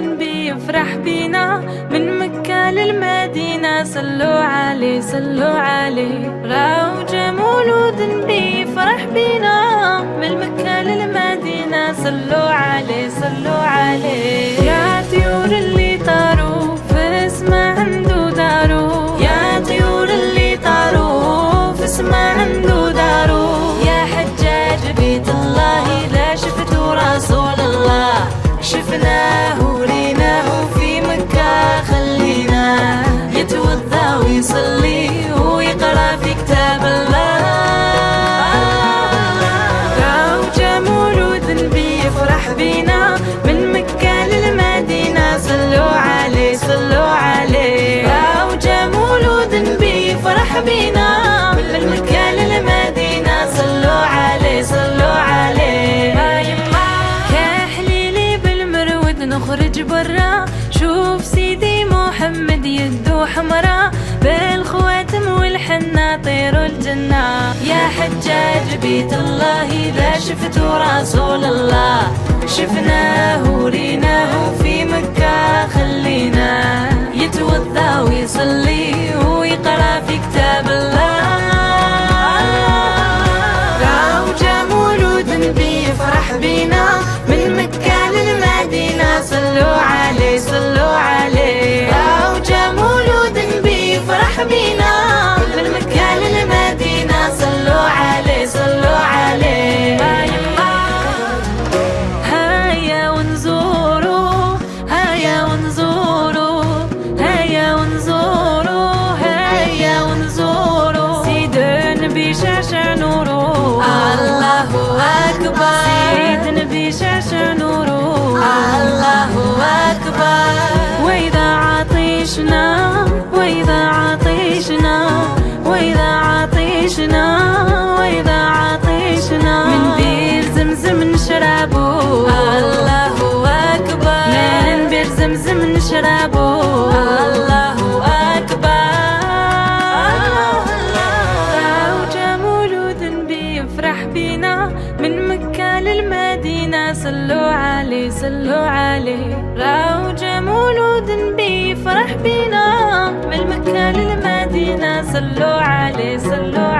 بيفرح بينا من مكة للمدينة. صلوا عليه صلوا عليه. روجة مولود بيفرح بينا من مكة للمدينة. صلوا عليه صلوا عليه. يا طيور اللي طاروا في اسمه عنده داروا. يا طيور اللي طاروا في اسمه عنده داروا. يا حجاج بيت الله لا شفتوا رسول الله. شفناه وريناه في مكة خلينا يتوضا ويصلي ويقرأ في كتاب الله. روجة مولود بيفرح بينا من مكة للمدينة. صلوا عليه صلوا عليه. روجة مولود بيفرح بينا من مكة للمدينة. صلوا عليه صلوا عليه. نخرج برا شوف سيدي محمد يده حمرا بالخواتم والحنة طير الجنة. يا حجاج بيت الله لا شفتوا رسول الله. شفناه وريناه في مكة خلينا يتوضا ويصلي ويقرأ في كتاب الله. روجة مولود بيفرح بينا من مكة للمدينة. صلوا عليه صلوا عليه. روجة مولود بيفرح بينا من مكة للمدينة. صلوا عليه صلوا عليه. هيا ونزوروا هيا ونزوروا هيا ونزوروا هيا ونزوروا. سيد النبي شعشع نوره الله أكبر. سيد النبي شعشع نوره الله أكبر. وإذا عطشنا وإذا عطشنا وإذا عطشنا وإذا عطشنا من بير زمزم نشربه الله أكبر. من بير زمزم نشربه الله أكبر. روجة مولود بيفرح بينا من مكة للمدينة. صلوا عليه صلوا عليه. روجة مولود بيفرح بينا من مكة للمدينة. صلوا عليه صلوا